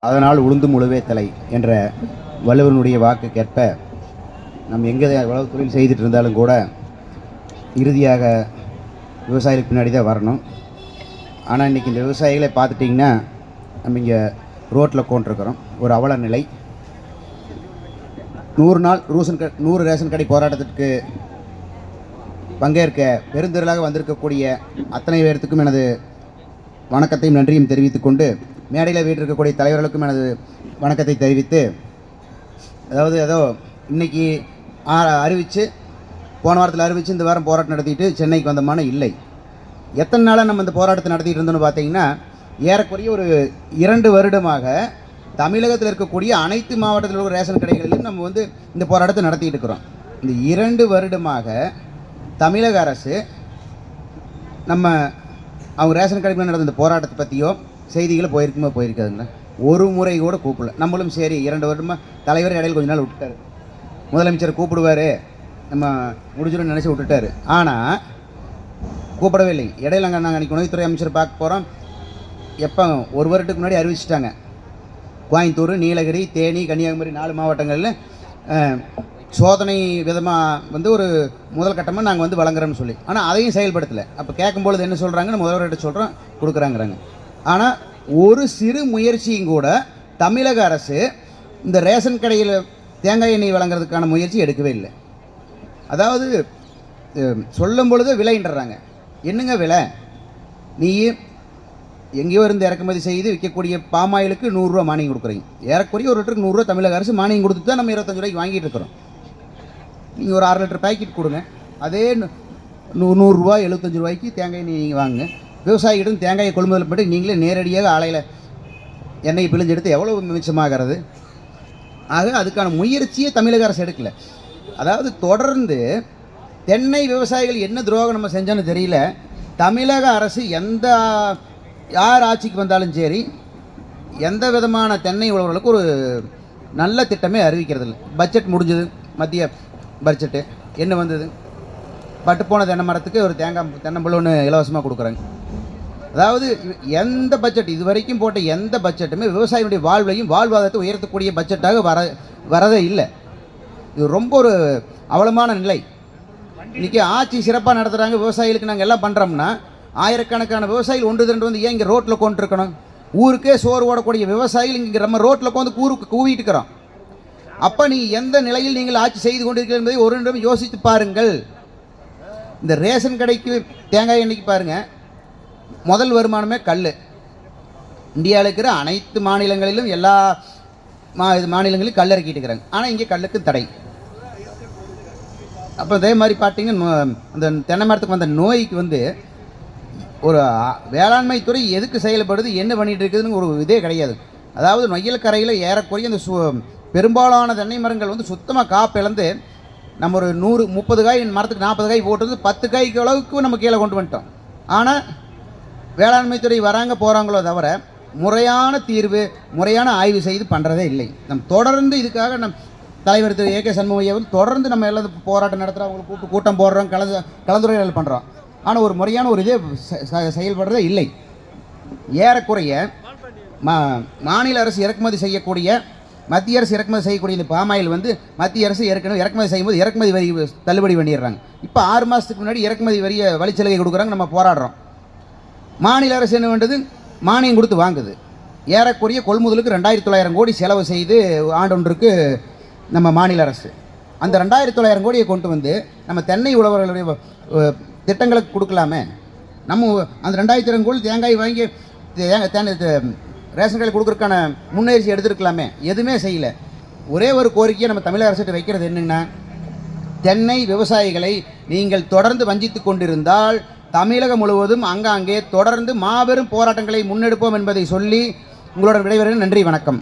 அதனால் உளுந்தும் உழுவே தலை என்ற வள்ளுவனுடைய வாக்குக்கேற்ப நம்ம எங்கே எவ்வளவு தொழில் செய்துட்டு இருந்தாலும் கூட இறுதியாக விவசாயிகளுக்கு பின்னாடி தான் வரணும். ஆனால் இன்றைக்கி இந்த விவசாயிகளை பார்த்துட்டிங்கன்னா நம்ம இங்கே ரோட்டில் உட்காந்துருக்குறோம். ஒரு அவல நிலை. 100 நாள் 100 ரேஷன் கடை போராட்டத்திற்கு பங்கேற்க பெருந்திரளாக வந்திருக்கக்கூடிய அத்தனை பேர்த்துக்கும் எனது வணக்கத்தையும் நன்றியும் தெரிவித்துக்கொண்டு, மேடையில் வீட்டிருக்கக்கூடிய தலைவர்களுக்கும் எனது வணக்கத்தை தெரிவித்து, அதாவது ஏதோ இன்றைக்கி அறிவித்து போன வாரத்தில் அறிவித்து இந்த வாரம் போராட்டம் நடத்திட்டு சென்னைக்கு வந்தோமான இல்லை. எத்தனை நாளாக நம்ம இந்த போராட்டத்தை நடத்திட்டு இருந்தோம்னு பார்த்தீங்கன்னா, ஏறக்குறைய ஒரு 2 வருடமாக தமிழகத்தில் இருக்கக்கூடிய அனைத்து மாவட்டத்தில் உள்ள ரேஷன் கடைகளிலும் நம்ம இந்த போராட்டத்தை நடத்திட்டு இருக்கிறோம். இந்த 2 வருடமாக தமிழக அரசு அவங்க ரேஷன் கடையில் நடந்த இந்த போராட்டத்தை பற்றியோ செய்திகளை போயிருக்காதுங்களா? ஒரு முறை கூட கூப்பிடல. நம்மளும் சரி 2 வருடமாக தலைவர் இடையில் கொஞ்ச நாள் விட்டுட்டார். முதலமைச்சர் கூப்பிடுவார், நம்ம முடிஞ்சிடும் நினச்சி விட்டுட்டார். ஆனால் கூப்பிடவே இல்லை. இடையில நாங்கள் அன்றைக்கி உணவுத்துறை அமைச்சர் பார்க்க போகிறோம். எப்போ 1 வருடத்துக்கு முன்னாடி அறிவிச்சிட்டாங்க, கோயம்புத்தூர், நீலகிரி, தேனி, கன்னியாகுமரி 4 மாவட்டங்களில் சோதனை விதமாக ஒரு முதல் கட்டமாக நாங்கள் வழங்குறோம்னு சொல்லி. ஆனால் அதையும் செயல்படுத்தலை. அப்போ கேட்கும்பொழுது என்ன சொல்கிறாங்கன்னு முதல்வர்கிட்ட சொல்கிறோம், கொடுக்குறாங்கிறாங்க. ஆனால் ஒரு சிறு முயற்சியும் கூட தமிழக அரசு இந்த ரேஷன் கடையில் தேங்காய் எண்ணெய் வழங்குறதுக்கான முயற்சி எடுக்கவே இல்லை. அதாவது சொல்லும் பொழுது விலைன்றாங்க. என்னங்க விலை? நீ எங்கேயோ இருந்து இறக்குமதி செய்து விற்கக்கூடிய பாமாயிலுக்கு 100 ரூபா மானியம் கொடுக்குறீங்க. ஏறக்குறைய 1 லிட்டருக்கு 100 ரூபா தமிழக அரசு மானியம் கொடுத்து தான் நம்ம 25 ரூபாய்க்கு வாங்கிட்டு இருக்கிறோம். நீங்கள் ஒரு 1/2 லிட்டர் பேக்கெட் கொடுங்க, அதே 100 ரூபா 75 ரூபாய்க்கு தேங்காய் நீங்கள் வாங்குங்க. விவசாயிகிட்ட தேங்காயை கொள்முதல் பண்ணி நீங்களே நேரடியாக ஆலையில் எண்ணெயை பிழிஞ்சு எடுத்து எவ்வளோ மிச்சமாகிறது? ஆக அதுக்கான முயற்சியே தமிழக அரசு எடுக்கலை. அதாவது தொடர்ந்து தென்னை விவசாயிகள் என்ன துரோகம் நம்ம செஞ்சோன்னு தெரியல. தமிழக அரசு யார் ஆட்சிக்கு வந்தாலும் சரி, எந்த விதமான தென்னை உழவர்களுக்கு ஒரு நல்ல திட்டமே அறிவிக்கிறது இல்லை. பட்ஜெட் முடிஞ்சது, மத்திய பட்ஜெட்டு என்ன வந்தது? பட்டுப்போன தென்னை மரத்துக்கு ஒரு தென்னம்பழம் ஒன்று இலவசமாக கொடுக்குறாங்க. அதாவது எந்த பட்ஜெட் இது வரைக்கும் போட்ட எந்த பட்ஜெட்டுமே விவசாயிகளுடைய வாழ்வையும் வாழ்வாதாரத்தை உயர்த்தக்கூடிய பட்ஜெட்டாக வரதே இல்லை. இது ரொம்ப ஒரு அவலமான நிலை. இன்றைக்கி ஆட்சி சிறப்பாக நடத்துகிறாங்க, விவசாயிகளுக்கு நாங்கள் எல்லாம் பண்ணுறோம்னா, ஆயிரக்கணக்கான விவசாயிகள் 1-2 ஏன் இங்கே ரோட்டில் உட்காந்துருக்கணும்? ஊருக்கே சோறு ஓடக்கூடிய விவசாயிகள் இங்கே நம்ம ரோட்டில் உட்காந்து கூவிட்டு இருக்கிறோம். அப்போ நீங்கள் எந்த நிலையில் நீங்கள் ஆட்சி செய்து கொண்டிருக்கிறீர்கள் என்பதை ஒரு நிமிடம் யோசித்து பாருங்கள். இந்த ரேஷன் கடைக்கு தேங்காய் எண்ணெய்க்கு பாருங்கள், முதல் வருமானமே கல். இந்தியாவில் இருக்கிற அனைத்து மாநிலங்களிலும் எல்லா மாநிலங்களிலும் கல் இறக்கிட்டு இருக்கிறாங்க. ஆனால் இங்கே கல்லுக்கு தடை. அப்போ அதே மாதிரி பார்த்தீங்கன்னா, அந்த தென்னை மரத்துக்கு வந்த நோய்க்கு ஒரு வேளாண்மை துறை எதுக்கு செயல்படுது, என்ன பண்ணிகிட்டு இருக்குதுன்னு ஒரு இதே கிடையாது. அதாவது நொய்யல் கரையில் ஏறக்குறைய அந்த பெரும்பாலான தென்னை மரங்கள் சுத்தமாக காப்பிழந்து, நம்ம ஒரு 30 காய் மரத்துக்கு 40 காய் போட்டு 10 காய்க்கு அளவுக்கு நம்ம கீழே கொண்டு வந்துட்டோம். ஆனால் வேளாண்மை துறை வராங்க போகிறாங்களோ தவிர முறையான தீர்வு, முறையான ஆய்வு செய்து பண்ணுறதே இல்லை. தொடர்ந்து இதுக்காக தலைவர் திரு A.K. சண்முகையாவும் தொடர்ந்து நம்ம எல்லாம் போராட்டம் நடத்துகிறோம், அவங்களுக்கு கூட்டம் போடுறோம், கலந்துரையாடல் பண்ணுறோம். ஆனால் ஒரு முறையான ஒரு இதே செயல்படுறதே இல்லை. ஏறக்குறைய மாநில அரசு இறக்குமதி செய்யக்கூடிய, மத்திய அரசு இறக்குமதி செய்யக்கூடிய இந்த பாமாயில் மத்திய அரசு ஏற்கனவே இறக்குமதி செய்யும்போது இறக்குமதி வரி தள்ளுபடி பண்ணிடுறாங்க. இப்போ 6 மாதத்துக்கு முன்னாடி இறக்குமதி வரியை வழிச்சலுகை கொடுக்குறாங்க, நம்ம போராடுறோம். மாநில அரசு என்ன பண்ணுறது? மானியம் கொடுத்து வாங்குது. ஏறக்குறைய கொள்முதலுக்கு 2900 கோடி செலவு செய்து ஆண்டொன்றுக்கு நம்ம மாநில அரசு. அந்த 2900 கோடியை கொண்டு நம்ம தென்னை உழவர்களுடைய திட்டங்களுக்கு கொடுக்கலாமே. நம்ம அந்த 2000 கோடி தேங்காய் வாங்கி ரேஷன் கடையில் கொடுக்குறதுக்கான முன்னெச்சரிக்கை எடுத்துருக்கலாமே. எதுவுமே செய்யலை. ஒரே ஒரு கோரிக்கையை நம்ம தமிழக அரசுகிட்ட வைக்கிறது என்னென்னா, தென்னை விவசாயிகளை நீங்கள் தொடர்ந்து வஞ்சித்து கொண்டிருந்தால் தமிழகம் முழுவதும் அங்கே தொடர்ந்து மாபெரும் போராட்டங்களை முன்னெடுப்போம் என்பதை சொல்லி உங்களுடன் விடைபெறுகிறேன். நன்றி, வணக்கம்.